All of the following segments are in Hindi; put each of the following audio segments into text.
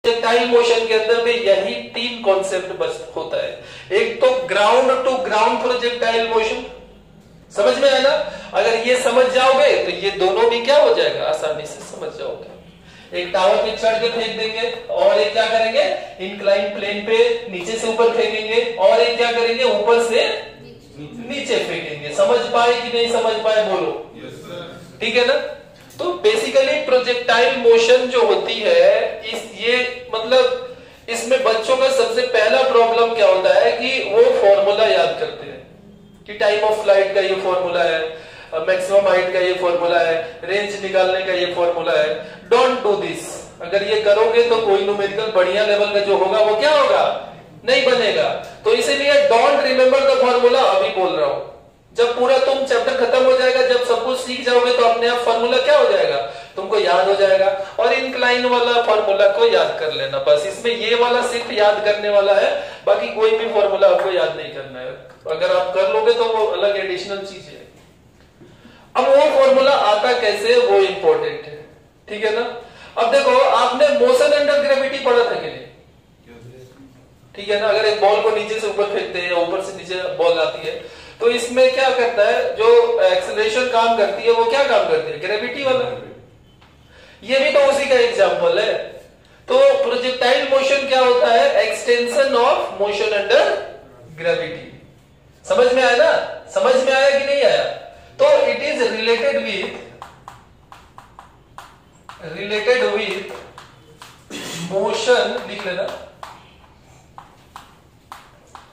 प्रोजेक्टाइल मोशन के अंदर में यही तीन कॉन्सेप्ट बस होता है। एक तो ground to ground projectile motion, समझ में आया ना? अगर ये समझ जाओगे तो ये दोनों भी क्या हो जाएगा, आसानी से समझ जाओगे। एक टावर पे चढ़ के फेंक देंगे और एक क्या करेंगे, इंक्लाइन प्लेन पे नीचे से ऊपर फेंकेंगे, और एक क्या करेंगे, ऊपर से नीचे फेंकेंगे। समझ पाए कि नहीं समझ पाए बोलो? ठीक है ना? तो बेसिकली प्रोजेक्टाइल मोशन जो होती है ये मतलब इसमें बच्चों का सबसे पहला प्रॉब्लम क्या होता है कि वो फॉर्मूला याद करते हैं कि टाइम ऑफ फ्लाइट का ये फॉर्मूला है, मैक्सिमम हाइट का ये फॉर्मूला है, रेंज निकालने का ये फॉर्मूला है। Don't do this. अगर ये करोगे तो कोई न्यूमेरिकल बढ़िया लेवल का जो होगा वो क्या होगा, नहीं बनेगा। तो इसीलिए डोंट रिमेंबर द फॉर्मूला, अभी बोल रहा हूं। जब पूरा तुम चैप्टर खत्म हो जाएगा, जब सब कुछ सीख जाओगे तो अपने आप फॉर्मूला क्या हो जाएगा, तुमको याद हो जाएगा। और इंक्लाइन वाला फॉर्मूला को याद कर लेना बस। इसमें ये वाला सिर्फ याद करने वाला है, बाकी कोई भी फॉर्मूला आपको याद नहीं करना है। अगर आप कर लोगे तो वो अलग एडिशनल चीज है। अब वो फॉर्मूला आता कैसे, वो इंपॉर्टेंट है। ठीक है ना? अब देखो, आपने मोशन अंडर ग्रेविटी पढ़ा था कि नहीं? ठीक है ना? अगर एक बॉल को नीचे से ऊपर फेंकते हैं या ऊपर से नीचे बॉल आती है, तो इसमें क्या करता है, जो एक्सेलरेशन काम करती है वो क्या काम करती है, ग्रेविटी वाला। ये भी तो उसी का एग्जांपल है। तो प्रोजेक्टाइल मोशन क्या होता है, extension of motion under gravity. समझ में आया ना? समझ में आया कि नहीं आया? तो it is related with motion, लिख लेना,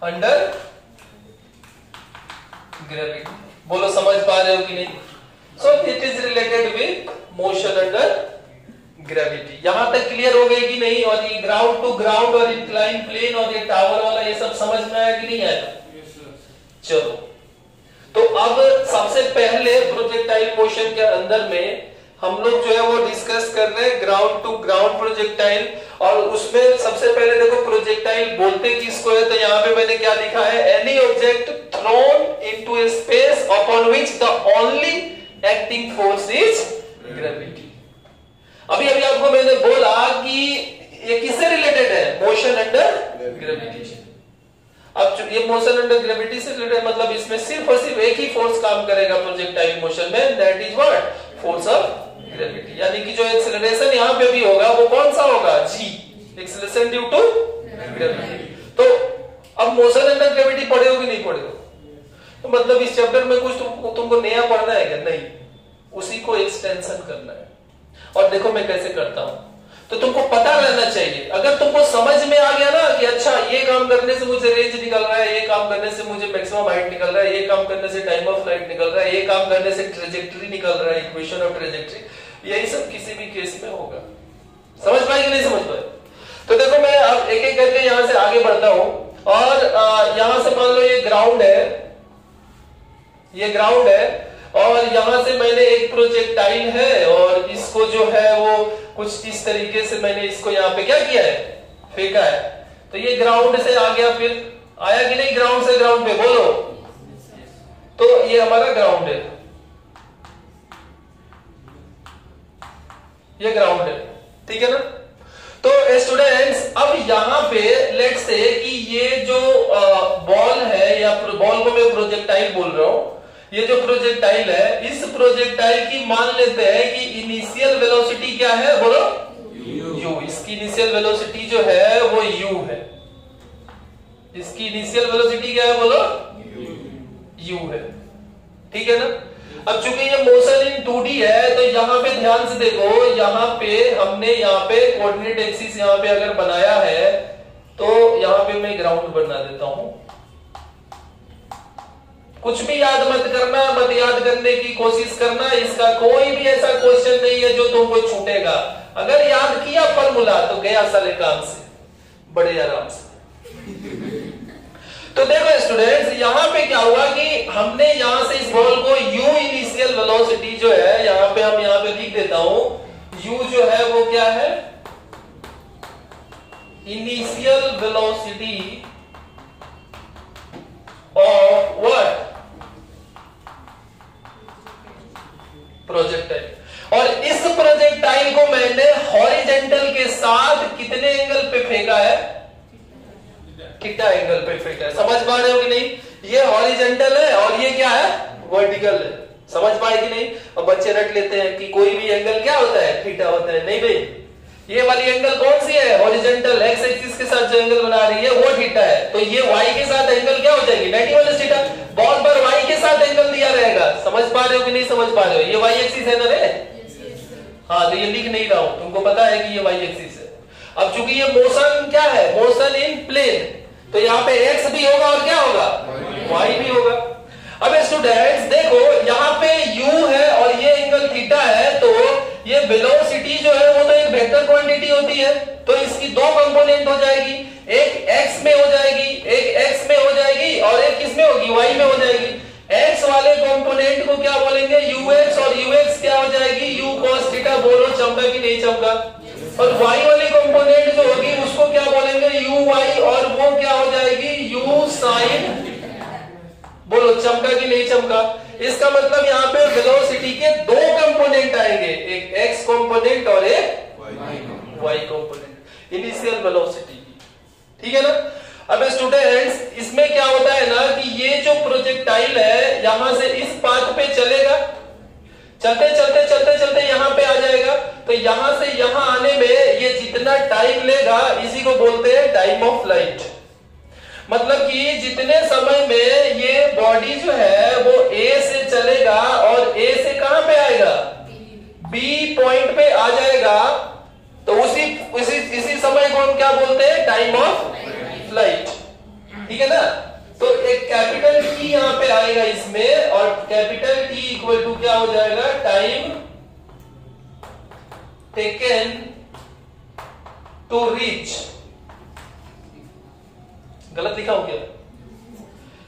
अंडर ग्रेविटी। बोलो समझ पा रहे हो कि नहीं? So it is related with motion under gravity. यहां तक क्लियर हो गई कि नहीं? और ये ग्राउंड टू ग्राउंड और इंक्लाइन प्लेन और ये टावर वाला ये सब समझ में आया कि नहीं आया? चलो, तो अब सबसे पहले प्रोजेक्टाइल मोशन के अंदर में हम लोग जो है वो डिस्कस कर रहे हैं ग्राउंड टू ग्राउंड प्रोजेक्टाइल। और उसमें सबसे पहले देखो प्रोजेक्टाइल बोलते किसको है, तो यहां पे मैंने क्या लिखा है, any object throne into A space upon which the only acting force is gravity. अभी आपको मैंने बोला कि ये किससे रिलेटेड है, मोशन अंडर ग्रेविटी। अब ये मोशन अंडर ग्रेविटी से रिलेटेड, मतलब इसमें सिर्फ और सिर्फ एक ही फोर्स काम करेगा प्रोजेक्टाइल मोशन में, that is what, force of gravity. यानी कि जो एक्सेलरेशन यहां पे भी होगा वो कौन सा होगा, जी, एक्सेलरेशन ड्यू टू ग्रेविटी। तो अब मोशन अंडर ग्रेविटी पढ़े हो कि नहीं पढ़े हो? तो मतलब इस चैप्टर में कुछ तुमको नया पढ़ना है क्या? नहीं, उसी को एक्सटेंशन करना है। और देखो मैं कैसे करता हूं, तो तुमको पता रहना चाहिए। अगर तुमको समझ में आ गया ना कि अच्छा ये काम करने से मुझे रेंज निकल रहा है, ये काम करने से मुझे मैक्सिमम हाइट निकल रहा है, ये काम करने से टाइम ऑफ फ्लाइट निकल रहा है, ये काम करने से ट्रेजेक्टरी निकल रहा है, इक्वेशन ऑफ ट्रेजेक्टरी, यही सब किसी भी केस में होगा। समझ पाए कि नहीं समझ पाए? तो देखो मैं अब एक एक करके यहां से आगे बढ़ता हूं। और यहां से मान लो ये ग्राउंड है, ये ग्राउंड है, और यहां से मैंने एक प्रोजेक्टाइल है और इसको जो है वो कुछ इस तरीके से मैंने इसको यहां पे क्या किया है, फेंका है। तो ये ग्राउंड से आ गया, फिर आया कि नहीं ग्राउंड से ग्राउंड पे, बोलो। तो ये हमारा ग्राउंड है, ये ग्राउंड है, ठीक है ना? तो स्टूडेंट्स अब यहां पे लेट्स से कि ये जो बॉल है, या बॉल को मैं प्रोजेक्टाइल बोल रहा हूं, ये जो प्रोजेक्टाइल है, इस प्रोजेक्टाइल की मान लेते हैं कि इनिशियल वेलोसिटी क्या है, बोलो u। इसकी इनिशियल वेलोसिटी जो है वो u है। इसकी इनिशियल वेलोसिटी क्या है, बोलो u है, ठीक है ना? अब चूंकि ये मोशन इन 2D है, तो यहां पे ध्यान से देखो, यहां पे हमने यहाँ पे कोऑर्डिनेट एक्सिस यहां पे अगर बनाया है, तो यहां पे मैं ग्राउंड बना देता हूं। कुछ भी याद मत करना, मत याद करने की कोशिश करना, इसका कोई भी ऐसा क्वेश्चन नहीं है जो तुमको छूटेगा। अगर याद किया फॉर्मूला तो गया सारे काम से, बड़े आराम से। तो देखो स्टूडेंट्स, यहां पे क्या हुआ कि हमने यहां से इस बॉल को u इनिशियल वेलोसिटी जो है, यहां पे हम यहां पे लिख देता हूं, u जो है वो क्या है, initial velocity of what, projectile. और इस प्रोजेक्टाइल को मैंने हॉरिजेंटल के साथ कितने एंगल थीटा एंगल पे फिट है। समझ पा रहे हो कि नहीं? ये हॉरिजॉन्टल है और ये क्या है? वर्टिकल है। समझ पाए कि नहीं? अब बच्चे रट लेते हैं कि कोई भी एंगल क्या होता है? थीटा होता है। नहीं भाई, ये वाली एंगल कौन सी है? हॉरिजॉन्टल, एक्स एक्सिस के साथ जो एंगल बना रही है वो थीटा है। तो ये वाई के साथ एंगल क्या हो जाएगी? 90 माइनस थीटा। बहुत बार वाई के साथ एंगल दिया रहेगा। समझ पा रहे हो कि नहीं समझ पा रहे हो? ये वाई एक्सिस है ना रे? हाँ, तो ये लिख नहीं रहा हूं, तुमको पता है कि ये वाई एक्सिस है। अब चूंकि ये मोशन क्या है? मोशन इन प्लेन, तो यहाँ पे एक्स भी होगा और क्या होगा? वाई भी होगा। अब स्टूडेंट्स देखो, यहाँ पे u है और ये एंगल थीटा है, तो ये वेलोसिटी जो है वो तो एक वेक्टर क्वांटिटी होती है, तो इसकी दो कंपोनेंट हो जाएगी, एक x में हो जाएगी, एक x में हो जाएगी और एक किस में होगी? y में हो जाएगी। x वाले कंपोनेंट को क्या बोलेंगे? ux, और ux क्या हो जाएगी? u cos theta. बोलो चमका कि नहीं चमका? और y वाली कंपोनेंट जो होगी उसको क्या बोलेंगे? uy, और वो क्या हो जाएगी? u sin। बोलो चमका कि नहीं चमका? इसका मतलब यहाँ पे वेलोसिटी के दो कंपोनेंट आएंगे, एक x कंपोनेंट और एक y कंपोनेंट, इनिशियल वेलोसिटी की। ठीक है ना? अब स्टूडेंट्स इसमें क्या होता है ना कि ये जो प्रोजेक्टाइल है यहां से इस पाथ पे चलेगा, चलते चलते चलते चलते यहाँ पे आ जाएगा, तो यहां से यहां आने में ये जितना टाइम लेगा इसी को बोलते हैं टाइम ऑफ फ्लाइट। मतलब कि जितने समय में ये बॉडी जो है वो A से चलेगा और A से कहां पे आएगा? B पॉइंट पे आ जाएगा, तो इसी समय को हम क्या बोलते हैं? Time of flight. ठीक है ना? तो एक कैपिटल T यहाँ पे आएगा इसमें, और कैपिटल T इक्वल टू क्या हो जाएगा? Time taken to reach. गलत लिखा हो गया?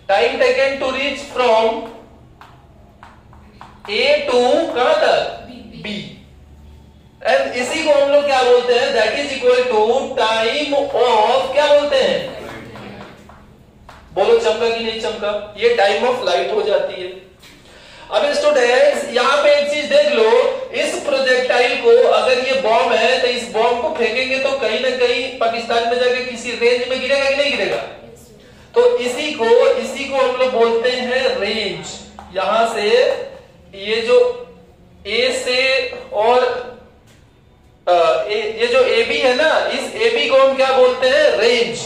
Time taken to reach from A to कहां तक? B। एंड इसी को हम लोग क्या बोलते हैं? That is equal to time of क्या बोलते हैं? बोलो चमका कि नहीं चमका? ये टाइम ऑफ फ्लाइट हो जाती है। अब स्टूडेंट्स यहाँ पे एक चीज देख लो, इस प्रोजेक्टाइल को अगर ये बॉम्ब है तो इस बॉम्ब को फेंकेंगे तो कहीं ना कहीं पाकिस्तान में जाके किसी रेंज में गिरेगा कि नहीं गिरेगा? तो इसी को हम लोग बोलते हैं रेंज। यहां से ये जो A से और ये जो AB है ना, इस AB को हम क्या बोलते हैं? रेंज।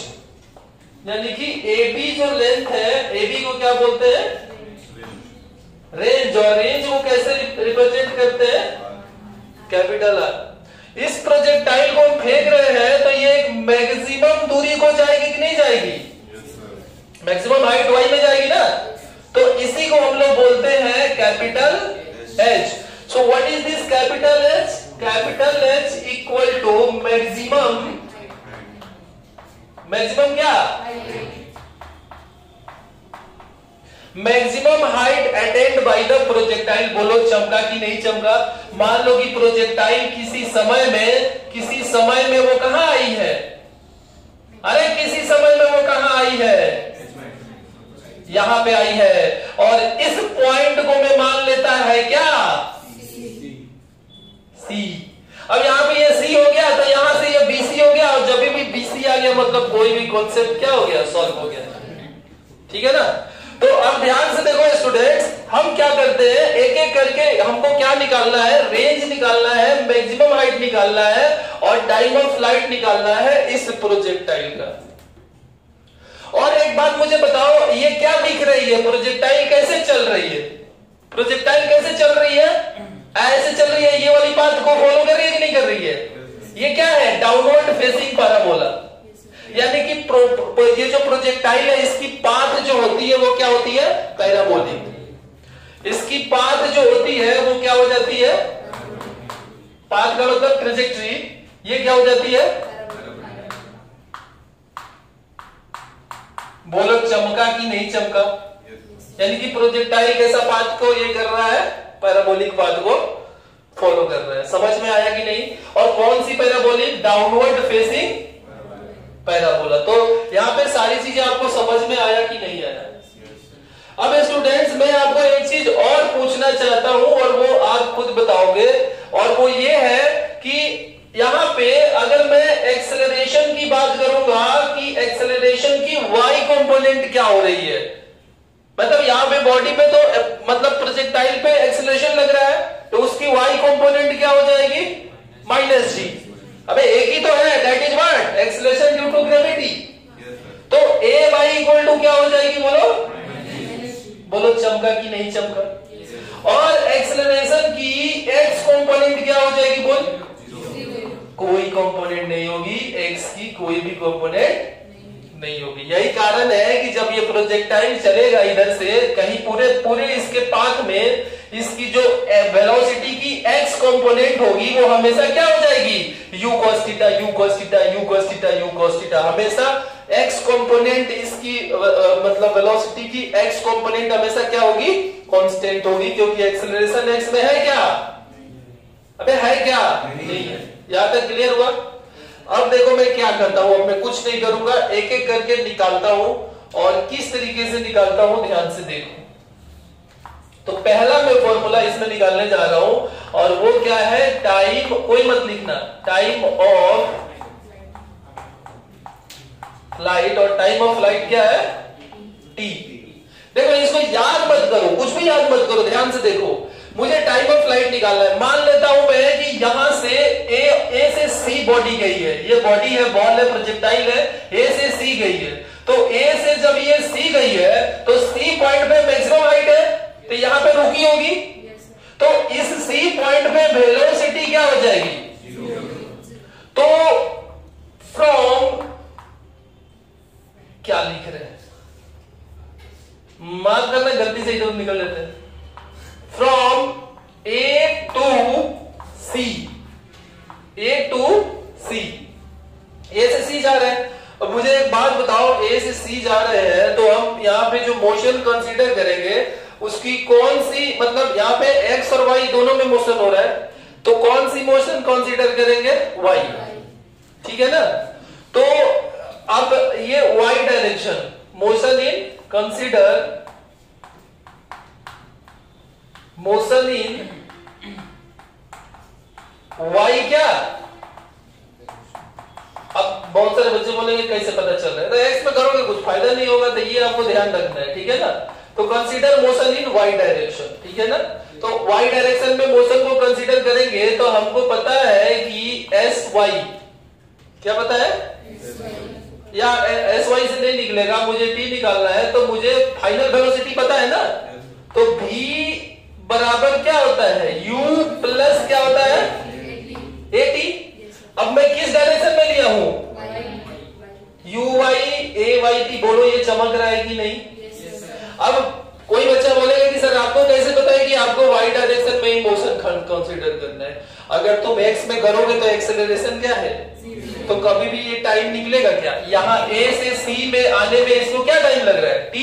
यानी कि AB जो लेंथ है, AB को क्या बोलते हैं? रेंज। और रेंज को कैसे रिप्रेजेंट करते हैं? Capital R। इस प्रोजेक्टाइल को हम फेंक रहे हैं तो ये एक मैक्सिमम दूरी को जाएगी कि नहीं जाएगी? मैक्सिमम हाइट y में जाएगी ना, तो इसी को हम लोग बोलते हैं capital H। So what is this capital H? Capital H equal to maximum क्या? Maximum height attained by the projectile. बोलो चमका कि नहीं चमका? मान लो कि प्रोजेक्टाइल किसी समय में वो कहां आई है? अरे किसी समय में वो कहां आई है? यहां पे आई है, और इस पॉइंट को मैं मान लेता है क्या? C। अब यहां पे ये C हो गया तो यहां से ये BC हो गया, और जब भी BC आ गया मतलब कोई भी कॉन्सेप्ट क्या हो गया? सॉल्व हो गया। ठीक है ना? तो अब ध्यान से देखो स्टूडेंट्स, हम क्या करते हैं, एक एक करके हमको क्या निकालना है? रेंज निकालना है, मैक्सिमम हाइट निकालना है और टाइम ऑफ फ्लाइट निकालना है इस प्रोजेक्टाइल का। और एक बात मुझे बताओ, ये क्या दिख रही है? प्रोजेक्टाइल कैसे चल रही है? प्रोजेक्टाइल कैसे चल रही है? ऐसे चल रही है, ये वाली पाथ को फॉलो कर रही है कि नहीं कर रही है? ये क्या है? Downward facing parabola. यानी कि ये जो प्रोजेक्टाइल है इसकी पाथ जो होती है वो क्या होती है? पैराबोलिक। इसकी पाथ जो होती है वो क्या हो जाती है? पाथ का मतलब ट्रेजेक्टरी। ये क्या हो जाती है? बोलो चमका कि नहीं चमका? यानी कि प्रोजेक्टाइल कैसा पाथ को ये कर रहा है? पैराबोलिक पाथ को फॉलो कर रहा है। समझ में आया कि नहीं? और कौन सी पैराबोलिक? Downward facing parabola. तो यहाँ पे सारी चीजें आपको समझ में आया कि नहीं आया? अब स्टूडेंट्स मैं आपको एक चीज और पूछना चाहता हूं और वो आप खुद बताओगे, और वो ये है कि यहाँ पे अगर मैं एक्सेलरेशन की बात करूंगा कि एक्सेलरेशन की कंपोनेंट क्या हो रही है, मतलब यहाँ पे बॉडी पे तो मतलब प्रोजेक्टाइल पे एक्सेलरेशन लग रहा है, तो उसकी y कंपोनेंट क्या हो जाएगी, माइनस जी। अबे एक ही तो है, that is what, acceleration due to gravity. तो ए वाई इक्वल टू क्या हो जाएगी, बोलो बोलो, चमका कि नहीं चमका। और एक्सेलरेशन की x कंपोनेंट क्या हो जाएगी, बोल, कोई कंपोनेंट नहीं होगी, x की कोई भी कंपोनेंट नहीं होगी। यही कारण है कि जब ये प्रोजेक्टाइल चलेगा इधर से कहीं पूरे इसके पाथ में, इसकी जो वेलोसिटी की x कंपोनेंट होगी वो हमेशा क्या हो जाएगी, u cos theta, u cos theta, u cos theta, u cos theta. हमेशा x कंपोनेंट इसकी मतलब वेलोसिटी की x कंपोनेंट हमेशा क्या होगी, कांस्टेंट होगी, क्योंकि एक्सेलरेशन x में है क्या, अबे है क्या, नहीं है। यहां तक क्लियर हुआ। अब देखो मैं क्या करता हूं, अब मैं कुछ नहीं करूंगा, एक एक करके निकालता हूं, और किस तरीके से निकालता हूं ध्यान से देखो। तो पहला मैं फॉर्मूला इसमें निकालने जा रहा हूं, और वो क्या है, टाइम, कोई मत लिखना, टाइम ऑफ फ्लाइट, और टाइम ऑफ फ्लाइट क्या है, टी। देखो इसको याद मत करो, कुछ भी याद मत करो, ध्यान से देखो। मुझे टाइम ऑफ फ्लाइट निकालना है। मान लेता हूं मैं कि यहां से ए से सी बॉडी गई है, ये बॉडी है, बॉल है, प्रोजेक्टाइल है, ए से सी गई है। तो ए से जब ये सी गई है तो सी पॉइंट पे मैक्सिमम हाइट है, तो यहां पे रुकी होगी। तो इस सी पॉइंट पे वेलोसिटी क्या हो जाएगी, तो फ्रॉम, क्या लिख रहे हैं, माफ करना गलती से इधर निकल लेते हैं, from A to C, A to C, A से सी जा रहे हैं। अब मुझे एक बात बताओ, ए से सी जा रहे हैं तो हम यहाँ पे जो मोशन कंसीडर करेंगे उसकी कौन सी, मतलब यहाँ पे एक्स और वाई दोनों में मोशन हो रहा है, तो कौन सी मोशन कंसीडर करेंगे, वाई, ठीक है ना। तो अब ये y direction, motion in, consider motion in y क्या। अब बहुत सारे बच्चे बोलेंगे कैसे पता चल रहा है, तो एक्स में करोगे कुछ फायदा नहीं होगा, तो ये आपको ध्यान रखना है, ठीक है ना। तो consider motion in y direction, ठीक है ना। तो वाई डायरेक्शन में मोशन को कंसीडर करेंगे तो हमको पता है कि एस वाई, क्या पता है, या एस वाई से नहीं निकलेगा, मुझे टी निकालना है, तो मुझे फाइनल वेलोसिटी पता है ना। तो v बराबर क्या होता है, u प्लस क्या होता है, at। अब मैं किस डायरेक्शन में लिया हूं, u y a y t, बोलो ये चमक रहा है कि नहीं। अब कोई बच्चा बोलेगा कि सर आपको कैसे पता है कि आपको y डायरेक्शन में ही मोशन कंसीडर करना है। अगर तुम x में करोगे तो एक्सेलरेशन क्या है, तो कभी भी ये टाइम निकलेगा क्या, यहाँ a से c में आने में इसको क्या टाइम लग रहा है, t।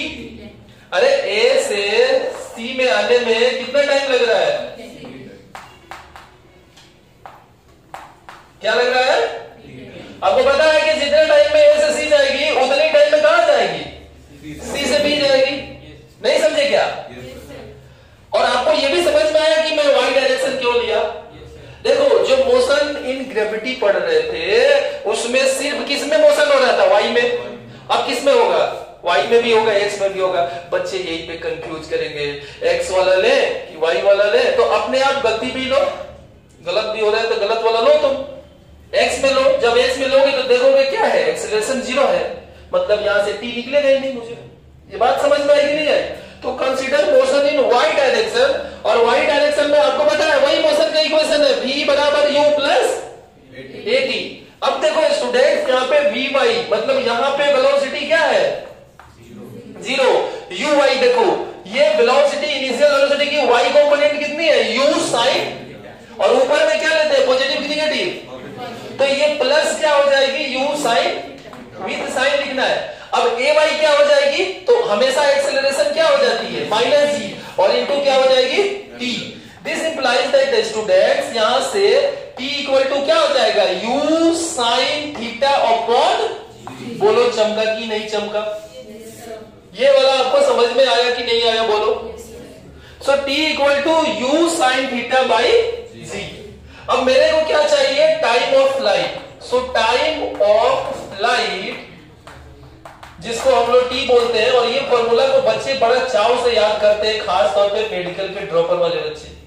अरे a से c में आने में कितना टाइम लग रहा है, क्या लग रहा है, आपको पता है कि जितने टाइम में a से c जाएगी उतने टाइम में कहां जाएगी, c से b जाएगी। नहीं समझे क्या। और आपको यह भी समझ में आया कि मैं y डायरेक्शन क्यों लिया। देखो जो मोशन इन ग्रेविटी पढ़ रहे थे उसमें सिर्फ किस में मोशन हो रहा था, y में। अब किस में होगा, y में भी होगा, x में भी होगा। बच्चे यही पे कंफ्यूज करेंगे, x वाला ले कि y वाला ले, तो अपने आप गलती भी लो, गलत भी हो रहा है तो गलत वाला लो, तुम x में लो। जब x में लोगे तो देखोगे क्या है, एक्सेलरेशन 0 है, मतलब यहां से t निकलेगा ही नहीं। मुझे ये बात समझ में आएगी नहीं आई। तो कंसीडर मोशन इन y डायरेक्शन, और y डायरेक्शन में आपको पता है वही मोशन का इक्वेशन है, v बराबर u प्लस at। अब देखो स्टूडेंट्स, यहाँ पे vy मतलब यहाँ पे वेलोसिटी क्या है, 0। uy देखो, ये वेलोसिटी, इनिशियल वेलोसिटी की y कंपोनेंट कितनी है, u sin, और ऊपर में क्या लेते हैं, पॉजिटिव की नेगेटिव, तो ये प्लस क्या हो जाएगी, u sin, विद साइन लिखना है। अब ay क्या हो जाएगी, तो हमेशा एक्सेलरेशन क्या हो जाती है, माइनस जी, और इनटू क्या हो जाएगी, t। This implies that students यहां से t इक्वल टू क्या हो जाएगा, u sin थीटा अपॉन, बोलो चमका कि नहीं चमका। ये वाला आपको समझ में आया कि नहीं आया, बोलो। So t equal to u sin theta by G. अब मेरे को क्या चाहिए, time of flight. So time of flight जिसको हम लोग टी बोलते हैं, और ये फॉर्मूला को बच्चे बड़ा चाव से याद करते हैं, खास तौर पे मेडिकल के ड्रॉपर वाले बच्चे।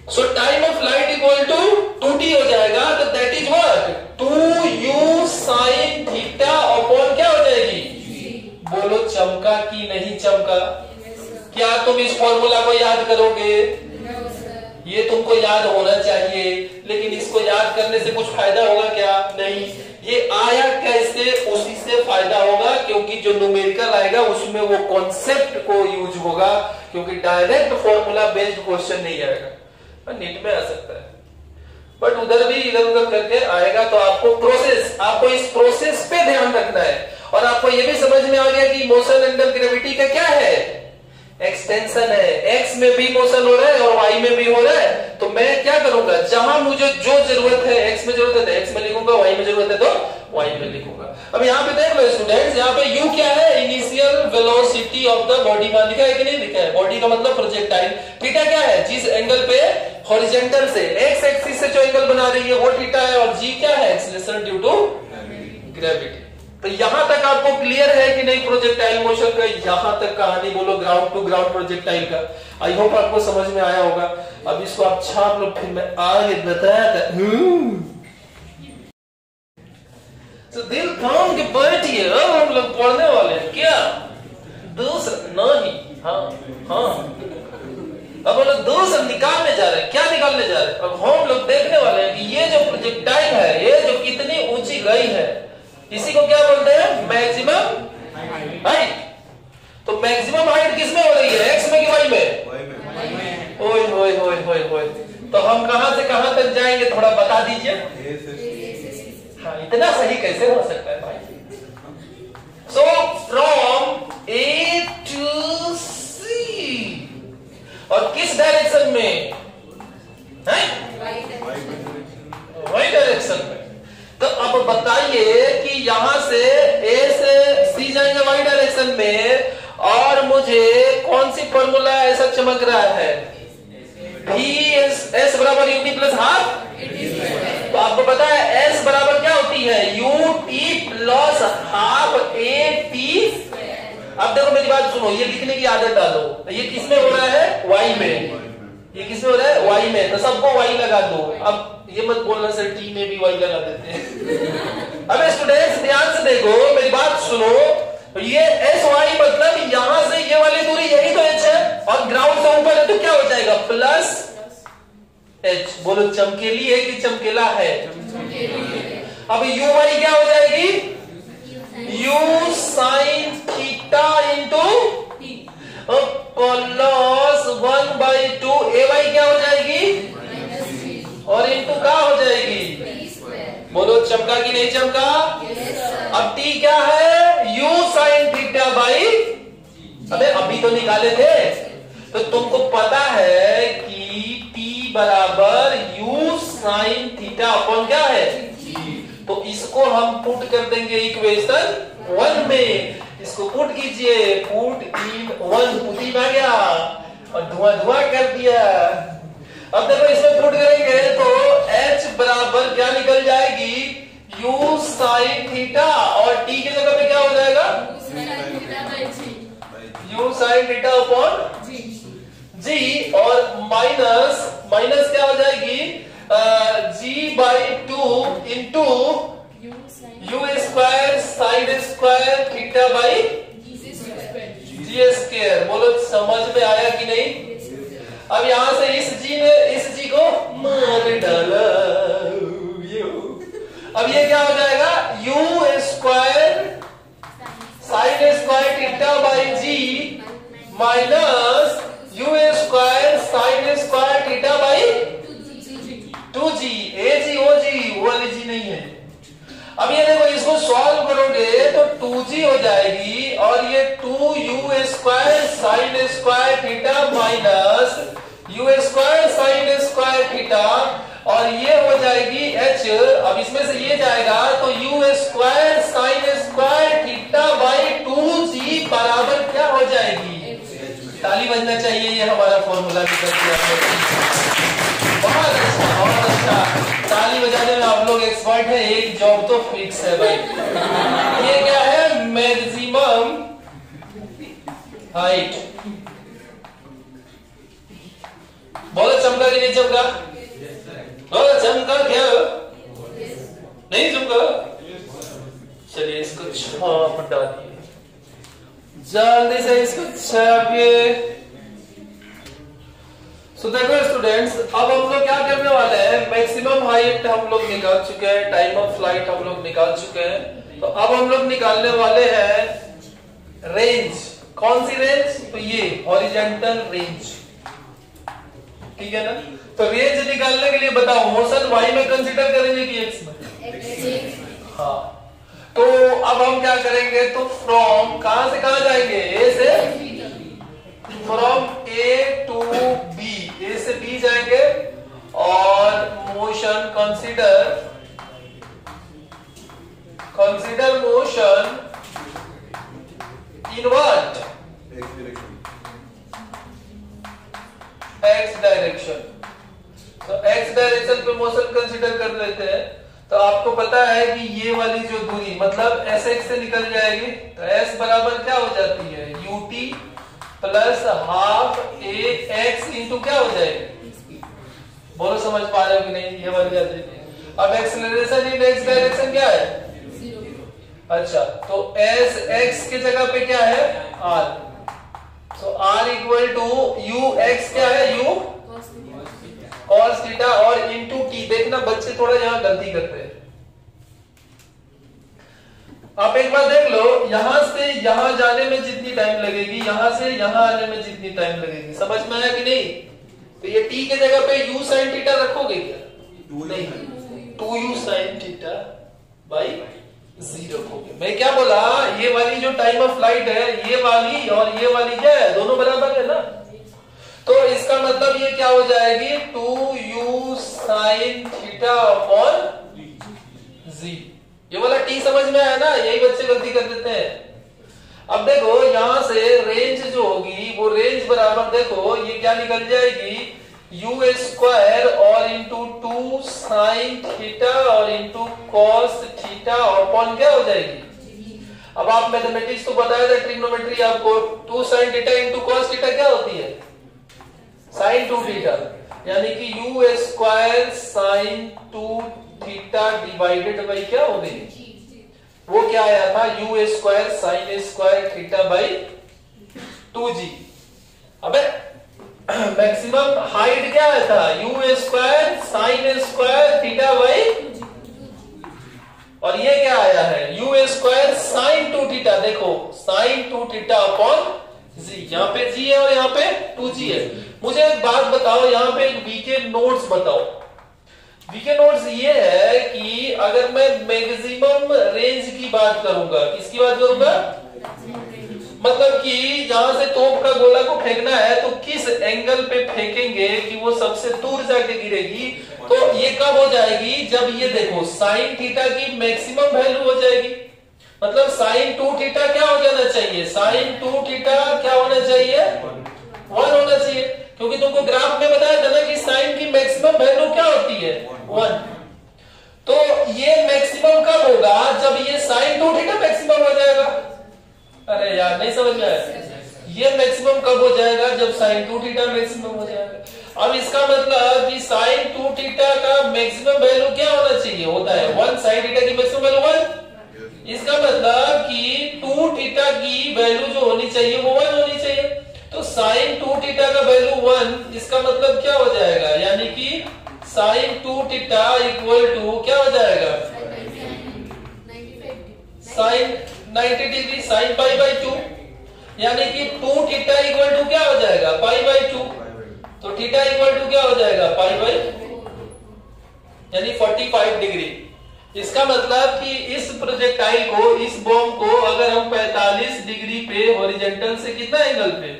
So time of flight equal to 2t हो जाएगा, तो that is what 2u sin theta upon क्या हो जाएगी, बोलो चमका कि नहीं चमका? क्या तुम इस फॉर्मूला को याद करोगे? ये तुमको याद होना चाहिए, लेकिन इसको याद करने से कुछ फायदा होगा क्या? नहीं। ये आया कैसे, उसी से फायदा होगा, क्योंकि जो न्यूमेरिकल आएगा उसमें वो कॉन्सेप्ट को यूज होगा, क्योंकि डायरेक्ट फॉर्मूला बेस्ड क्वेश्चन नहीं आएगा। नीट में आ सकता है, बट उधर भी इधर उधर करके आएगा। तो आपको प्रोसेस, आपको इस प्रोसेस पे ध्यान रखना है, और आपको ये भी समझ में आ गया कि मोशन अंडर ग्रेविटी का क्या है, एक्सटेंशन है। एक्स में भी मोशन हो रहा है और वाई में भी हो रहा है, तो मैं क्या करूंगा, जहां मुझे जो जरूरत है, एक्स में जरूरत है तो एक्स में लिखूंगा, वाई में जरूरत है तो वाई में लिखूंगा। अब यहाँ पे देख लो स्टूडेंट्स, यहाँ पे यू क्या है, initial velocity of the body का लिखा है कि नहीं लिखा है? बॉडी का मतलब प्रोजेक्टाइल। थीटा क्या है, जिस एंगल पे हॉरिजॉन्टल से एक्स एक्सिस से जो एंगल बना रही है वो थीटा है, और जी क्या है, एक्सीलरेशन ड्यू टू ग्रेविटी। तो यहां तक आपको क्लियर है कि नहीं प्रोजेक्टाइल मोशन का? यहां तक कहानी बोलो ग्राउंड टू ग्राउंड प्रोजेक्टाइल का। आई होप आपको समझ में आया होगा। अब इसको आप छाप लो, फिर मैं आगे बताया था। तो दिल थाम के बैठिए, अब हम लोग पढ़ने वाले हैं क्या? दूसरा नहीं, हाँ अब हम लोग दूसरा निकालने जा रहे हैं। क्या निकालने जा रहे हैं? अब हम लोग देखने वाले हैं कि ये जो प्रोजेक्टाइल है, ये जो कितनी ऊंची गई है, इसी को क्या बोलते हैं, मैक्सिमम हाइट। तो मैक्सिमम हाइट किस में हो रही है, एक्स में कि वाई में? ओए होए होए होए होए, तो हम कहां से कहां तक जाएंगे, थोड़ा बता दीजिए। हाँ, इतना सही कैसे हो सकता है भाई? सो फ्रॉम ए टू सी, और किस डायरेक्शन में है, वाई डायरेक्शन में। तो अब बताइए कि यहां से ए से सी जाएंगे वाई डायरेक्शन में, और मुझे कौन सी फॉर्मूला ऐसा चमक रहा है, एस बराबर यूटी प्लस हाफ। तो आपको पता है एस बराबर क्या होती है, U T plus half A T. अब देखो मेरी बात सुनो, ये लिखने की आदत डालो। ये किसमें हो रहा है, वाई में। ये किसमें हो रहा है, वाई में, तो सबको वाई लगा दो। अब ये मत बोलना सर टी में भी वाई लगा देते हैं। अब स्टूडेंट्स ध्यान से देखो, मेरी बात सुनो, ये एस वाई मतलब यहां से ये वाली दूरी यही तो एच है, और ग्राउंड से ऊपर है तो क्या हो जाएगा, प्लस एच। बोलो चमकेली है कि चमकेला है? अब यू वाई क्या हो जाएगी, u sine theta into plus 1/2 a y क्या हो जाएगी, और इंटू क्या हो जाएगी, बोलो चमका कि नहीं चमका? अब टी क्या है, यू साइन थीटा बाई, अबे अभी तो निकाले थे। तो तुमको पता है कि टी बराबर यू साइन थीटा अपॉन क्या है, तो इसको हम पुट कर देंगे इक्वेशन 1 में। इसको पुट कीजिए, पुट इन 1, पुट आ गया और धुआं धुआं कर दिया। अब देखो इसमें पुट करेंगे तो h बराबर क्या निकल जाएगी, u साइन थीटा, और t की जगह पे क्या हो जाएगा, u sine theta upon g, और माइनस क्या हो जाएगी, g/2 into u square sine square theta by g square. बोलो समझ में आया कि नहीं? अब यहां से इस जी को मार डाला, अब ये क्या हो जाएगा, u square sine square theta by g minus u square sine square theta by 2g। ए जी ओ जी, वो वाली जी नहीं है। अब ये देखो, इसको सॉल्व करोगे तो 2g हो जाएगी, और ये 2u square sine square theta minus u square sine square theta, और ये हो जाएगी h। अब इसमें से ये जाएगा तो u square sine square theta by 2g बराबर क्या हो जाएगी, ताली बजना चाहिए। ये हमारा फॉर्मूला निकल गया। बहुत अच्छा, बहुत अच्छा। ताली बजाने में आप लोग एक्सपर्ट हैं, एक जॉब तो फिक्स है भाई। ये क्या है? Maximum height. बोलो चमका कि नहीं चमका? बोलो चमका क्या? नहीं चमका? चलिए इसको छाप डालिए, जल्दी से इसको छापिए। So देखो स्टूडेंट्स, अब हम लोग क्या करने वाले हैं, मैक्सिमम हाइट हम लोग निकाल चुके हैं, टाइम ऑफ फ्लाइट हम लोग निकाल चुके हैं, तो अब हम लोग निकालने वाले हैं रेंज। कौन सी रेंज? तो ये हॉरिजॉन्टल रेंज, ठीक है ना। तो रेंज निकालने के लिए बताओ, मोशन वाई में कंसीडर करेंगे कि एक्स में? हाँ, तो अब हम क्या करेंगे, तो फ्रॉम कहां से कहां जाएंगे? ए से, फ्रॉम ए टू बी, ए से बी जाएंगे, और motion consider motion in what? X direction. तो एक्स डायरेक्शन पे मोशन कंसीडर कर लेते हैं। तो आपको पता है कि ये वाली जो दूरी मतलब एस एक्स से निकल जाएगी, तो एस बराबर क्या हो जाती है? यूटी प्लस हाफ ए एक्स इंटू क्या हो जाएगी? बोलो समझ पा रहे हो कि नहीं? ये वाली जाती है। अब एक्सेलरेशन इन एक्स डायरेक्शन क्या है? 0। अच्छा, तो एस एक्स के जगह पे क्या है? आर। तो R equal to u x क्या है? यू कॉस थीटा और इनटू टी। देखना बच्चे थोड़ा यहां गलती करते हैं। आप एक बार देख लो, यहां से यहां जाने में जितनी टाइम लगेगी, यहां से यहां आने में जितनी टाइम लगेगी, समझ में आया कि नहीं? तो ये टी के जगह पे यू साइन थीटा रखोगे क्या? नहीं, 2u साइन थीटा बाई जी रखोगे। मैं क्या बोला, ये वाली जो टाइम ऑफ फ्लाइट है, ये वाली और ये वाली क्या है? दोनों बराबर है ना। तो इसका मतलब ये क्या हो जाएगी? 2u साइन थीटा अपॉन जी। ये वाला टी समझ में आया ना? यही बच्चे गलती कर देते हैं। अब देखो यहां से रेंज जो होगी वो रेंज बराबर, देखो ये क्या निकल जाएगी? यू स्क्वायर और इंटू 2 साइन थीटा और इंटू कॉस थीटा अपॉन क्या हो जाएगी? अब आप मैथमेटिक्स तो बताया था, ट्रिग्नोमेट्री आपको, 2 sign theta into cos theta क्या होती है? साइन 2 थीटा, यानी कि you square sine 2 theta divided by क्या हो गई? वो क्या आया था? You square sine square theta by 2g। अबे मैक्सिमम हाइट क्या आया था? You square sine square theta by, और ये क्या आया है? You square sine 2 theta. देखो साइन 2 थीटा अपॉन जी, यहाँ पे जी है और यहाँ पे 2g है। मुझे एक बात बताओ, यहाँ पे एक वीके नोट्स बताओ। वीके नोट्स ये है कि अगर मैं मैक्सिमम रेंज की बात करूंगा, किसकी बात करूंगा? मतलब कि जहां से तोप का गोला को फेंकना है तो किस एंगल पे फेंकेंगे कि वो सबसे दूर जाके गिरेगी। तो ये कब हो जाएगी? जब ये देखो साइन थीटा की मैक्सिमम वैल्यू हो जाएगी। मतलब साइन 2 थीटा क्या हो जाना चाहिए? साइन 2 थीटा क्या होना चाहिए? 1 होना चाहिए, क्योंकि तुमको ग्राफ में बताया था ना कि साइन की मैक्सिमम वैल्यू क्या होती है? 1। तो ये मैक्सिमम कब होगा? जब ये साइन 2 थीटा मैक्सिमम हो जाएगा। अरे यार नहीं समझ में आया। ये मैक्सिमम कब हो जाएगा? जब साइन 2 थीटा मैक्सिमम हो जाएगा। अब इसका मतलब कि साइन 2 थीटा का मैक्सिमम वैल्यू क्या होना चाहिए? होता है 1। साइन थीटा की मैक्सिमम वैल्यू 1। इसका मतलब कि 2 थीटा की वैल्यू जो होनी चाहिए वो 1 होनी चाहिए। तो साइन 2 थीटा का वैल्यू 1, इसका मतलब क्या हो जाएगा? यानी कि साइन 2 थीटा इक्वल टू क्या हो जाएगा? Sine 90 degree sine pi by 2, यानी कि 2 थीटा इक्वल टू क्या हो जाएगा? पाई बाई 2। तो थीटा इक्वल टू क्या हो जाएगा? पाई बाई, यानी 45 डिग्री। इसका मतलब कि इस प्रोजेक्टाइल को, इस बॉम्ब को अगर हम 45 डिग्री पे हॉरिजॉन्टल से कितना एंगल पे?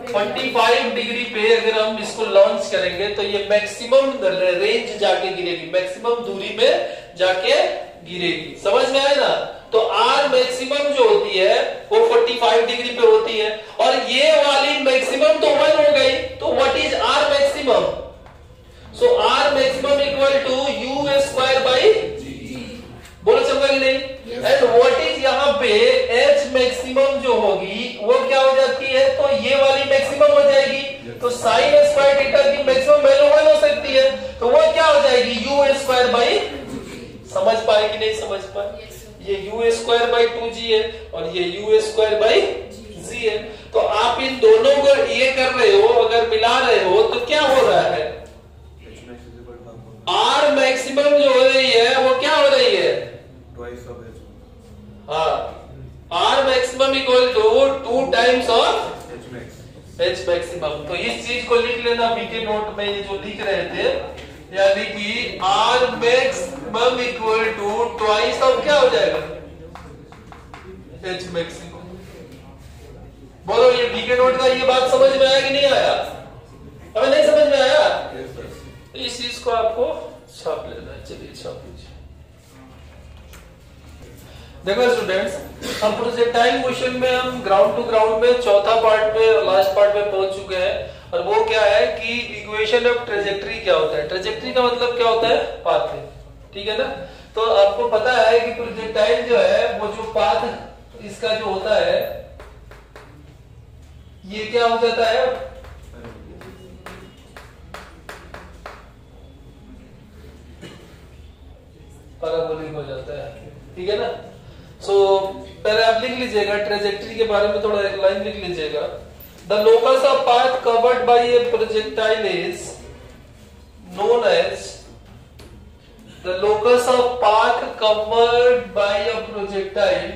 45 डिग्री पे अगर हम इसको लॉन्च करेंगे तो ये मैक्सिमम रेंज जाके गिरेगी, मैक्सिमम दूरी पे जाके गिरेगी। समझ में आया ना? तो आर मैक्सिमम जो होती है वो 45 डिग्री पे होती है, और ये वाली मैक्सिमम तो 1 हो गई। तो what is R maximum? So R maximum equal to u square by बोलो चमका कि नहीं? एंड व्हाट इज यहाँ पे एच मैक्सिमम जो होगी वो क्या हो जाती है? तो ये वाली मैक्सिमम हो जाएगी, तो साइन स्क्वायर थीटा की मैक्सिमम वैल्यू 1 हो सकती है, तो वो क्या हो जाएगी? यू स्क्वायर बाई, समझ पाए कि नहीं समझ पाए? ये यू स्क्वायर बाई 2g है और ये यू स्क्वायर बाई जी है। तो आप इन दोनों को ये कर रहे हो, अगर मिला रहे हो तो क्या हो रहा है? आर मैक्सिमम जो हो रही है वो क्या हो रही है? हाँ, R maximum equal to 2 times of H maximum. तो इस चीज को लिख लेना बीके नोट में, ये जो लिख रहे थे, यानी कि R maximum equal to twice of क्या हो जाएगा? H maximum. बोलो ये बीके नोट का ये बात समझ में आया कि नहीं आया? हमें नहीं समझ में आया? इस चीज को आपको छाप लेना है। चलिए छाप लीजिए। देखो स्टूडेंट्स, हम प्रोजेक्टाइल मोशन में हम ग्राउंड टू ग्राउंड में चौथा पार्ट में, लास्ट पार्ट में पहुंच चुके हैं। और वो क्या है कि इक्वेशन ऑफ ट्रेजेक्टरी क्या होता है? ट्रेजेक्टरी का मतलब क्या होता है? पाथ है, ठीक है ना? तो आपको पता है कि प्रोजेक्टाइल जो है वो जो पाथ इसका जो होता है ये क्या हो जाता है? पैराबोलिक हो जाता है, ठीक है ना? सो पहले आप लिख लीजिएगा ट्रेजेक्टरी के बारे में, थोड़ा एक लाइन लिख लीजिएगा। The locus of path covered by a projectile is known as, the locus of path covered by a projectile,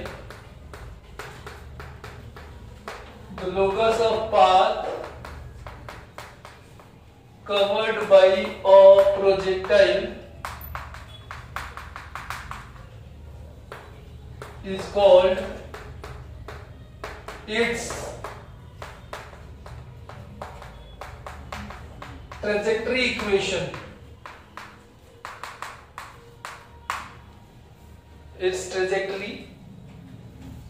the locus of path covered by a projectile is called its trajectory equation. Its trajectory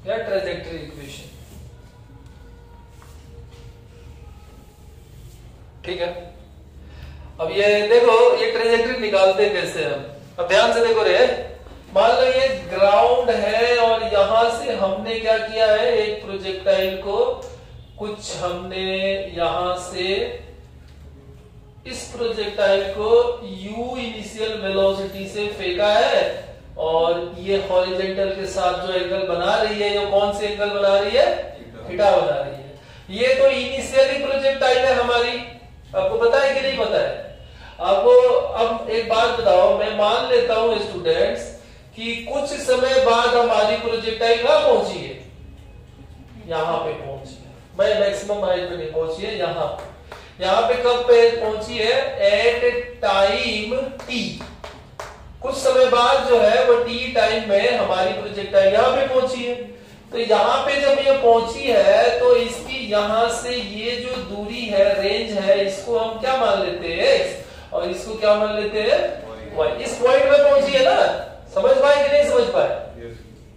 या trajectory equation, ठीक है? अब ये देखो ये ट्रेजेक्टरी निकालते कैसे हम। अब ध्यान से देखो रे, मान लो ये ग्राउंड है और यहां से हमने क्या किया है, एक प्रोजेक्टाइल को कुछ हमने यहां से इस प्रोजेक्टाइल को u इनिशियल वेलोसिटी से फेंका है और ये हॉरिजॉन्टल के साथ जो एंगल बना रही है, ये कौन से एंगल बना रही है? थीटा बना रही है। ये तो इनिशियली प्रोजेक्टाइल है हमारी, आपको पता है कि नहीं पता है? आपको अब एक बात बताओ, मैं मान लेता हूं स्टूडेंट्स कि कुछ समय बाद हमारी प्रोजेक्टाइल कहां पहुंची है? यहां पे पहुंची है। मैं मैक्सिमम हाइट पे नहीं पहुंची है, यहां पे कब पे पहुंची है? At time t. कुछ समय बाद जो है वो टी टाइम में हमारी प्रोजेक्टाइल यहां पे पहुंची है। तो यहां पे जब ये पहुंची है तो इसकी यहां से ये जो दूरी है, रेंज है, इसको हम क्या मान लेते हैं? x, और इसको क्या मान लेते हैं? y। इस पॉइंट में पहुंची है ना? समझ पाए कि नहीं समझ पाए?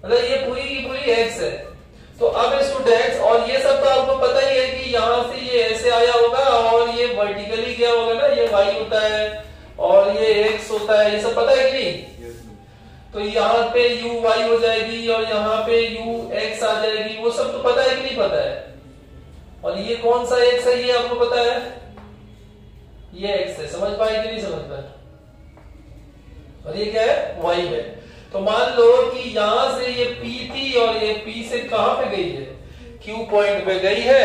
मतलब ये पूरी की पूरी x है। तो अब स्टूडेंट्स, और ये सब तो आपको पता ही है कि यहाँ से ये ऐसे आया होगा और ये वर्टिकली क्या होगा ना, ये y होता है और ये x होता है, ये सब पता है कि नहीं? तो यहाँ पे u y हो जाएगी और यहाँ पे u x आ जाएगी, वो सब तो पता है कि नहीं पता है? और ये कौन सा x है ये आपको पता है? ये x है। समझ पाए कि नहीं समझ पाए? और ये क्या है? y है। तो मान लो कि यहां से ये P थी और ये P से कहां पे गई है? Q पॉइंट पे गई है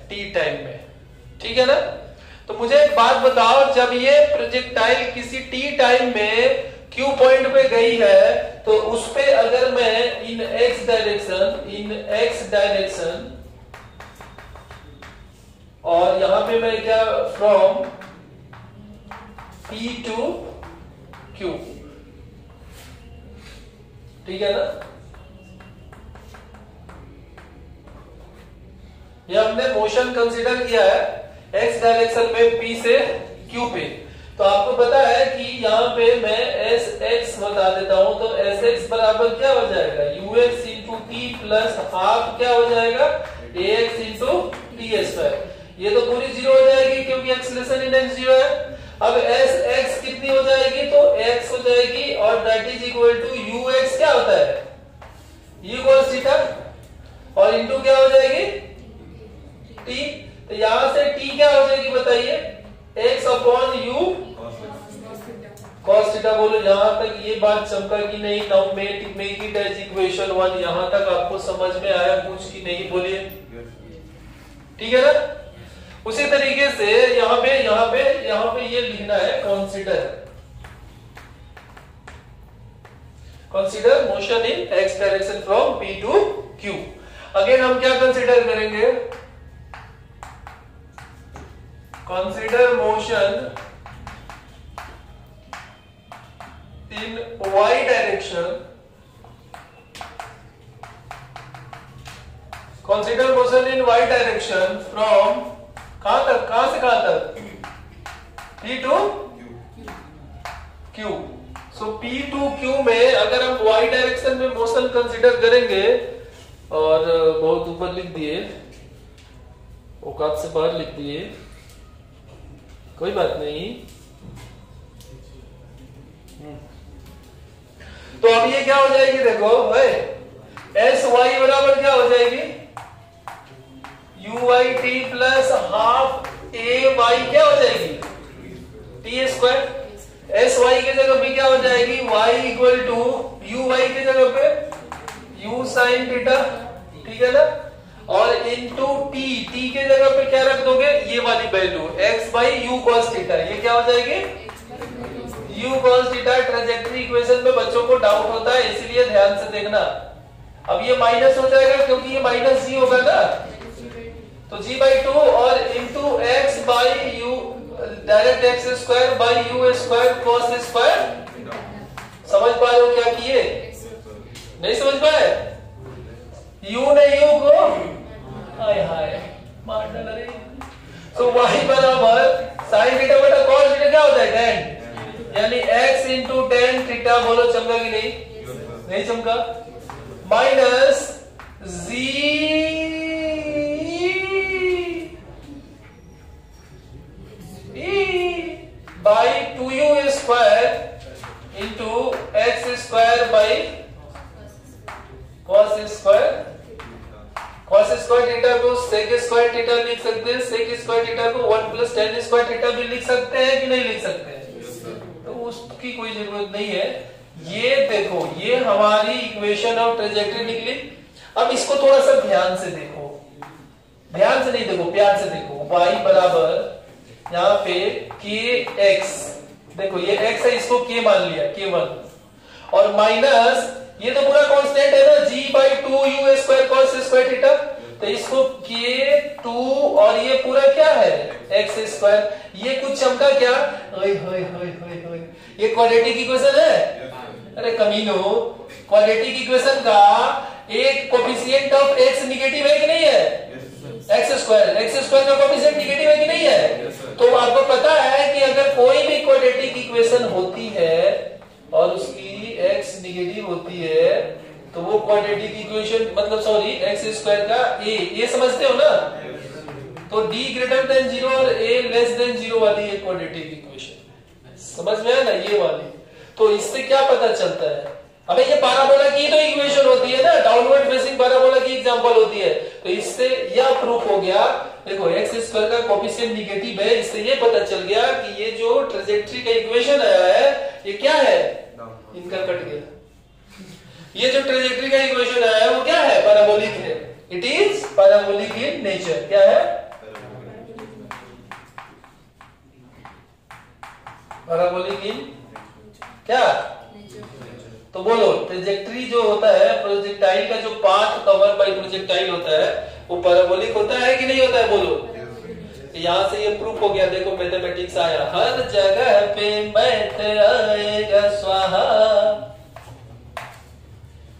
T टाइम में, ठीक है ना? तो मुझे एक बात बताओ, जब ये प्रोजेक्टाइल किसी T टाइम में Q पॉइंट पे गई है तो उस पे अगर मैं इन x डायरेक्शन और यहां पे मैं क्या, फ्रॉम P टू Q, ठीक है ना? ये हमने मोशन कंसीडर किया है x डायरेक्शन में P से Q पे। तो आपको पता है कि यहाँ पे मैं Sx बता देता हूं, तो Sx बराबर क्या हो जाएगा? ux into T plus half क्या हो जाएगा? ax into T square. ये तो पूरी जीरो हो जाएगी क्योंकि एक्सीलरेशन इन x जीरो है। अब एस एक्स कितनी हो जाएगी, तो एक्स हो जाएगी और that is equal to u x क्या होता है, यू कॉस थीटा, और इनटू क्या हो जाएगी टी। तो यहां से टी क्या हो जाएगी बताइए, x upon u cos theta. बोलो यहां तक ये बात चमका कि नहीं, now make it as equation 1। यहां तक आपको समझ में आया कुछ की नहीं, बोलिए ठीक है ना। उसी तरीके से यहाँ पे ये लिखना है, consider motion in x direction from p to q. Again हम क्या कंसीडर करेंगे, consider motion in y direction, consider motion in y direction from कहां से कहां तक, P to Q। So P to Q में अगर हम y डायरेक्शन में मोशन कंसीडर करेंगे, और बहुत ऊपर लिख दिए, औकात से बाहर लिख दिए, कोई बात नहीं। तो अब ये क्या हो जाएगी, देखो एस वाई बराबर क्या हो जाएगी, u y t plus half a y क्या हो जाएगी, टी स्क्वायर। एस वाई के जगह पे क्या हो जाएगी, y equal to u y के जगह पे यू साइन थीटा, ठीक है ना, और इनटू टी के जगह पे क्या रख दोगे, ये वाली value x by you cos theta. ये क्या हो जाएगी, u cos theta. Trajectory equation में बच्चों को डाउट होता है, इसलिए ध्यान से देखना। अब ये माइनस हो जाएगा क्योंकि ये माइनस जी होगा ना, तो g बाई 2 और into x by you, direct x square by you square cos square. समझ पा रहे हो क्या किए, नहीं समझ पाए, u ने u को हाय हाय मार डाला रे। तो y बराबर साइन थीटा बटा कॉस थीटा क्या होता है, tan, यानी x इंटू टेन थीटा। बोलो चमका कि नहीं, नहीं चमका, minus g by 2u square into x square by cos square. Cos square theta को सेक स्क्वायर थीटा लिख सकते हैं, सेक स्क्वायर थीटा को 1 प्लस टेन स्क्वायर थीटा भी लिख सकते हैं कि नहीं लिख सकते हैं, तो उसकी कोई जरूरत नहीं है। ये देखो, ये हमारी इक्वेशन ऑफ ट्रेजेक्टरी निकली। अब इसको थोड़ा सा ध्यान से देखो, ध्यान से नहीं देखो, प्यार से देखो। y बराबर यहाँ पे kx, देखो ये x है, इसको k मान लिया, k1, और माइनस ये तो पूरा कांस्टेंट है ना, g by 2u square cos square theta, तो इसको k2 और ये पूरा क्या है एक्स स्क्वायर। ये कुछ चमका क्या, ये क्वाड्रेटिक इक्वेशन है, अरे कमीनो, क्वाड्रेटिक इक्वेशन का एक कोफिशिएंट ऑफ एक्स निगेटिव है कि नहीं है, एक्स स्क्वायर का कोफिशिएंट निगेटिव है कि नहीं है। तो आपको पता है कि अगर कोई भी क्वाड्रेटिक इक्वेशन होती है और उसकी एक्स निगेटिव होती है, तो वो क्वाड्रेटिक इक्वेशन मतलब सॉरी एक्स स्क्वायर का ए समझते हो ना, तो d ग्रेटर देन 0 और a लेस देन 0 वाली एक क्वाड्रेटिक इक्वेशन समझ में आया ना, ये वाली। तो इससे क्या पता चलता है, अबे ये पैराबोला की तो इक्वेशन होती है ना, डाउनवर्ड फेसिंग पैराबोला की एग्जांपल होती है। तो इससे यह प्रूफ हो गया, देखो एक्स स्क्वायर का कोफिशिएंट निगेटिव है, इससे ये पता चल गया कि ये जो ट्रेजेक्टरी का इक्वेशन आया है ये क्या है, इनका कट गया। ये जो ट्रेजेक्टरी का इक्वेशन आया है वो क्या है, पैराबोलिक है, it is parabolic in nature. क्या है, पैराबोलिक इन क्या, तो बोलो ट्रेजेक्टरी जो होता है, प्रोजेक्टाइल का जो पाथ कवर बाय प्रोजेक्टाइल होता है वो पैराबोलिक होता है कि नहीं होता है, बोलो। तो यहां से ये प्रूफ हो गया, देखो मैथमेटिक्स आया, हर जगह पे मैथ आएगा स्वाहा,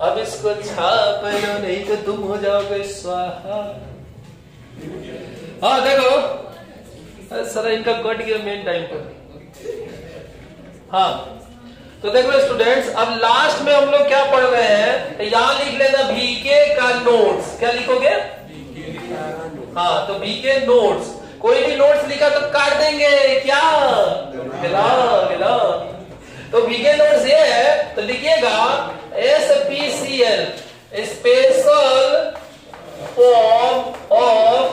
अब इसको छाप लो नहीं तो तुम हो जाओगे स्वाहा। हाँ देखो सर इनका कट गया मेन टाइम पर। हाँ तो देखो स्टूडेंट्स, अब लास्ट में हम लोग क्या पढ़ रहे हैं, तो यहां लिख लेना बीके का नोट्स। क्या लिखोगे, हाँ तो बीके नोट्स। कोई भी नोट्स लिखा तो काट देंगे क्या, मिला मिला। तो वीके नोट्स ये है, तो लिखिएगा SPCL, special form of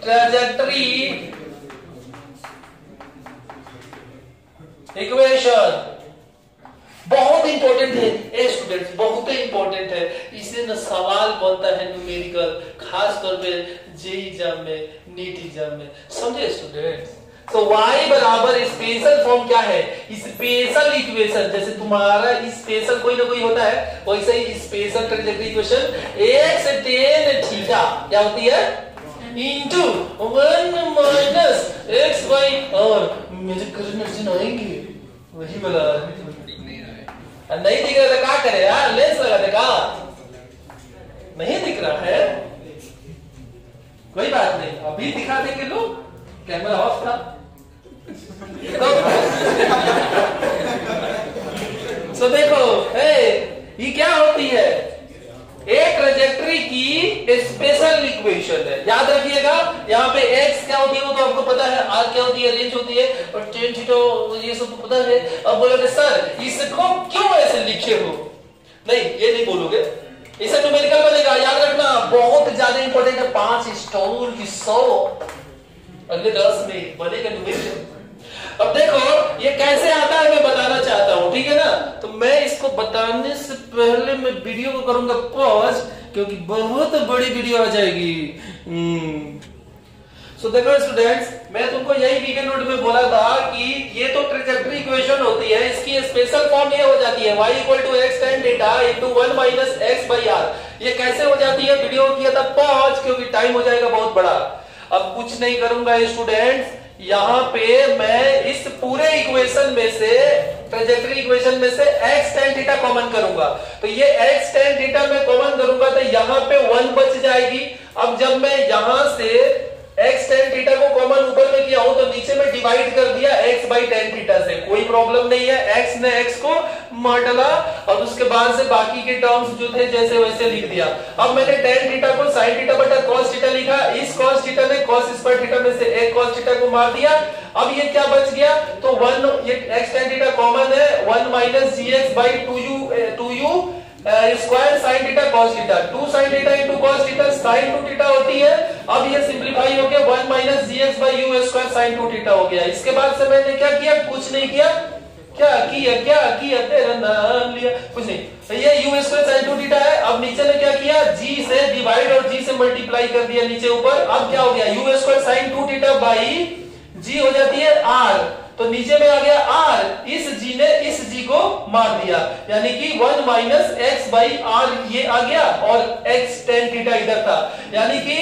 trajectory equation. बहुत इंपॉर्टेंट है ए स्टूडेंट्स, बहुत ही इंपॉर्टेंट है। इससे ना सवाल बनता है न्यूमेरिकल, खास तौर पे जेई एग्जाम में, नीट एग्जाम में, समझे स्टूडेंट्स। तो y बराबर स्पेशल फॉर्म क्या है, स्पेशल इक्वेशन। जैसे तुम्हारा स्पेशल कोई ना कोई होता है, वैसे ही special trajectory equation x tan theta क्या होती है, इंटू 1 माइनस x बाई, और मुझे करंट आएंगे वही वाला नहीं दिख रहा था, क्या करे यार, लेंस लगा दे का, नहीं दिख रहा है, कोई बात नहीं, अभी दिखा देंगे लोग, कैमरा ऑफ था। तो देखो ये क्या होती है, एक ट्रेजेक्टरी की स्पेशल इक्वेशन है, याद रखिएगा। यहाँ पे x क्या होती है वो तो आपको पता है, r क्या होती है, रेंज होती है, और tan थीटा ये सब तो पता है। अब बोलोगे सर इसको क्यों ऐसे लिखे हो, नहीं ये नहीं बोलोगे, इसे न्यूमेरिकल बनेगा, याद रखना, बहुत ज्यादा इंपॉर्टेंट है। 5 स्टोर की 100 अगले 10 में बनेगा न्यूमेरिकल। अब देखो ये कैसे आता है मैं बताना चाहता हूं, ठीक है ना। तो मैं इसको बताने से पहले मैं वीडियो को करूंगा पॉज, क्योंकि बहुत बड़ी वीडियो आ जाएगी। सो देखो स्टूडेंट्स, मैं तुमको यही वीके नोट में बोला था कि ये तो ट्रेजेक्टरी इक्वेशन होती है, इसकी स्पेशल फॉर्म ये हो जाती है y = x tan theta * 1 minus x by r। ये कैसे हो जाती है, वीडियो किया था पॉज, क्योंकि टाइम हो जाएगा बहुत बड़ा। अब कुछ नहीं करूंगा स्टूडेंट्स, यहां पे मैं इस पूरे इक्वेशन में से, ट्रेजेक्टरी इक्वेशन में से x tan थीटा कॉमन करूंगा। तो ये x tan थीटा में कॉमन करूंगा तो यहां पे 1 बच जाएगी। अब जब मैं यहां से x tan थीटा को कॉमन ऊपर में किया हूं तो नीचे में डिवाइड कर दिया x बाई tan थीटा से, कोई प्रॉब्लम नहीं है। x ने x को मार डाला और उसके बाद से बाकी के टर्म्स जो थे जैसे वैसे लिख दिया। अब मैंने tan थीटा को sin थीटा बटा cos थीटा लिखा, इस cos थीटा ने cos स्क्वायर थीटा में से एक cos थीटा को मार दिया। अब ये क्या बच गया, तो 1, ये x tan थीटा कॉमन है, 1 minus gx by 2u square sin theta cos theta, 2 sin theta into cos theta sin 2 theta होती है। अब ये सिंपलीफाई हो गया, 1 minus gx by u square sin 2 theta हो गया। इसके बाद से मैंने क्या किया, कुछ नहीं किया, क्या किया तेरा नाम लिया, कुछ नहीं। तो ये u स्क्वायर sin 2 थीटा है। अब नीचे ने क्या किया, g से डिवाइड और g से मल्टीप्लाई कर दिया नीचे ऊपर। अब क्या हो गया, u square sin 2 theta by g हो जाती है r, तो नीचे में आ गया r, इस g ने इस g को मार दिया, यानी कि 1 माइनस x बाई r ये आ गया और x tan थीटा इधर था। यानी कि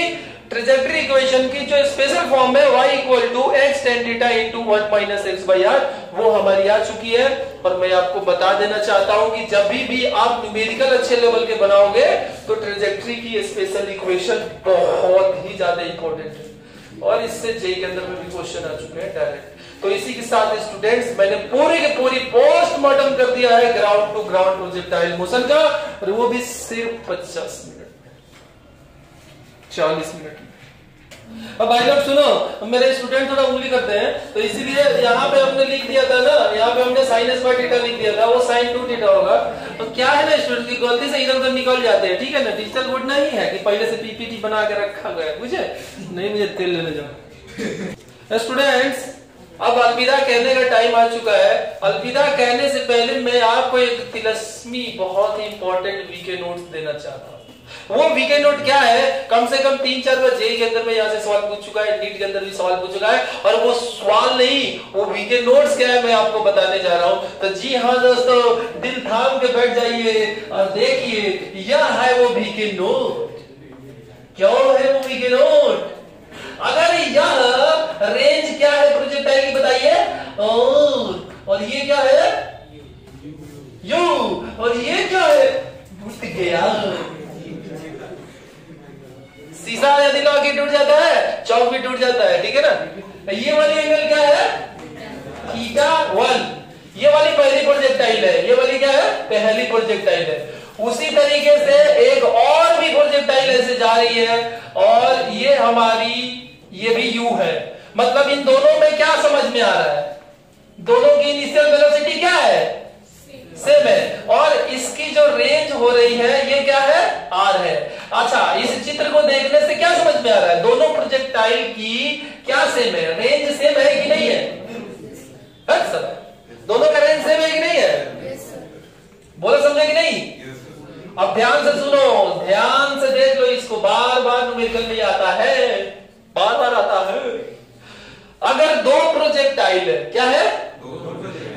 ट्रेजेक्टरी इक्वेशन की जो स्पेशल फॉर्म है y = x tan theta * 1 minus x by r, वो हमारी आ चुकी है। और मैं आपको बता देना चाहता हूं कि जब भी आप न्यूमेरिकल अच्छे लेवल के बनाओगे तो ट्रेजेक्टरी की स्पेशल इक्वेशन बहुत ही ज्यादा इंपॉर्टेंट है, और इससे जेई के अंदर में भी क्वेश्चन आ चुके हैं डायरेक्ट। तो इसी के साथ स्टूडेंट्स मैंने पूरी की पूरी पोस्टमार्टम कर दिया है ground to ground projectile motion का, और वो भी सिर्फ 50 मिनट, 40 मिनट। अब भाई लोग सुनो, मेरे स्टूडेंट थोड़ा उंगली करते हैं, तो इसीलिए यहाँ पे हमने लिख दिया था ना, यहाँ पे हमने sin स्क्वायर थीटा लिख दिया था, वो sin 2 थीटा होगा। तो क्या है ना स्टूडेंट की गलती से इधर उधर निकल जाते हैं, ठीक है ना। डिजिटल बोर्ड नहीं है कि पहले से पीपीटी बना के रखा गया, मुझे नहीं, मुझे तेल लेने जाओ। स्टूडेंट्स अब अलविदा कहने का टाइम आ चुका है। अलविदा कहने से पहले मैं आपको एक तिलस्मी बहुत ही इंपॉर्टेंट वीके नोट्स देना चाहता हूँ। वो वीके नोट क्या है, कम से कम 3-4 बार जेई के अंदर में यहाँ से सवाल पूछ चुका है, नीट के अंदर भी सवाल पूछ चुका है, और वो सवाल नहीं, वो वीके नोट्स क्या है मैं आपको बताने जा रहा हूँ। तो जी हाँ दोस्तों, दिल थाम के बैठ जाइए और देखिए, यह है वो वीके नोट। क्यों है वो वीके नोट? अगर यह रेंज क्या है प्रोजेक्टाइल की बताइए, और ये क्या है यू, और ये क्या है, टूट गया। शीशा यदि लॉक टूट जाता है, चौक भी टूट जाता है, ठीक है ना। ये वाली एंगल क्या है, θ1, ये वाली पहली प्रोजेक्टाइल है, ये वाली क्या है, पहली प्रोजेक्टाइल है। उसी तरीके से एक और भी प्रोजेक्टाइल ऐसे जा रही है, और ये हमारी ये भी u है। मतलब इन दोनों में क्या समझ में आ रहा है, दोनों की इनिशियल वेलोसिटी क्या है, सेम है, और इसकी जो रेंज हो रही है ये क्या है, r है। अच्छा, इस चित्र को देखने से क्या समझ में आ रहा है, दोनों प्रोजेक्टाइल की क्या सेम है, रेंज सेम है कि नहीं है? सर दोनों का रेंज सेम है कि नहीं है? बोलो समझे कि नहीं? अब ध्यान से सुनो, ध्यान से देख लो इसको, बार बार न्यूमेरिकल में आता है, बार बार आता है। अगर दो प्रोजेक्टाइल है, क्या है,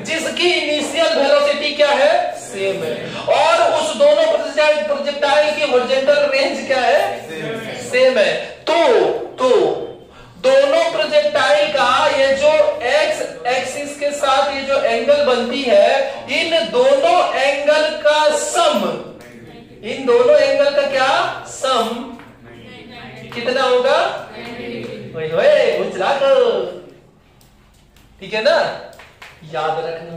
जिसकी इनिशियल वेलोसिटी क्या है, सेम है, और उस दोनों प्रोजेक्टाइल की हॉरिजॉन्टल रेंज क्या है, सेम है, तो दोनों प्रोजेक्टाइल का ये जो एक्स एक्सिस के साथ ये जो एंगल बनती है, इन दोनों एंगल का सम, इन दोनों एंगल का क्या सम कितना होगा, ठीक है ना, याद रखना।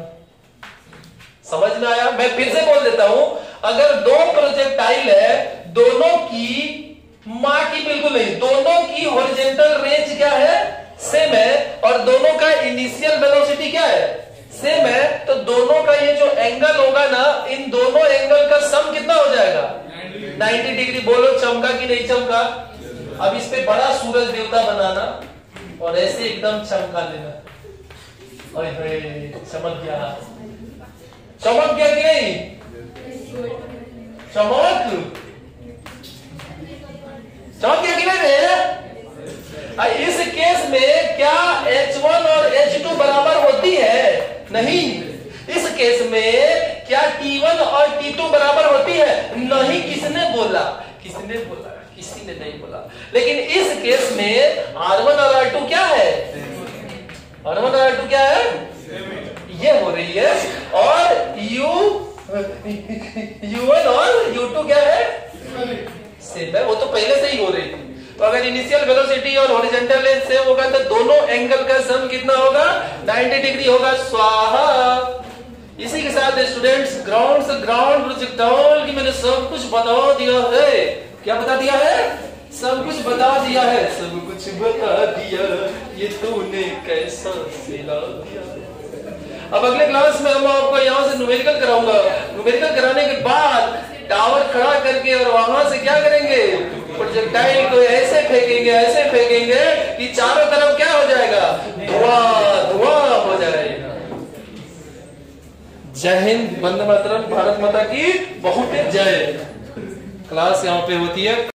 समझ में आया? मैं फिर से बोल देता हूं, अगर दो प्रोजेक्टाइल है, दोनों की मां की बिल्कुल नहीं, दोनों की हॉरिजॉन्टल रेंज क्या है, सेम है, और दोनों का इनिशियल वेलोसिटी क्या है, सेम है, तो दोनों का ये जो एंगल होगा ना, इन दोनों एंगल का सम कितना हो जाएगा, 90 डिग्री। बोलो चमका कि नहीं चमका? अब इस पे बड़ा सूरज देवता बनाना और ऐसे एकदम चमका लेना, चमक गया, चमक गया कि नहीं, चमक गया कि नहीं रे? इस केस में क्या H1 और H2 बराबर होती है? नहीं। इस केस में क्या T1 और T2 बराबर होती है? नहीं। किसने बोला? किसने बोला? किसी ने नहीं बोला। लेकिन इस केस में R1 और R2 क्या है? R1 और R2 क्या है? ये हो रही है, और U1 और U2 क्या है? सेम है, वो तो पहले से ही हो रही थी। तो अगर इनिशियल वेलोसिटी और हॉरिजॉन्टल रेंज सेम होगा तो दोनों एंगल का सम कितना होगा, 90 डिग्री होगा। स्वाहा। इसी के साथ स्टूडेंट्स ग्राउंड प्रोजेक्टाइल की मैंने सब कुछ बता दिया है। क्या बता दिया है? सब कुछ बता दिया है, सब कुछ बता दिया, ये तूने कैसा सिला दिया। अब अगले क्लास में हम आपको यहाँ से न्यूमेरिकल कराऊंगा। न्यूमेरिकल कराने के बाद टावर खड़ा करके और वहां से क्या करेंगे, प्रोजेक्टाइल को ऐसे फेंकेंगे कि चारों तरफ क्या हो जाएगा, धुआं हो जाएगा। जय हिंद, वंदे मातरम, भारत माता की बहुत जय। क्लास यहाँ पे होती है।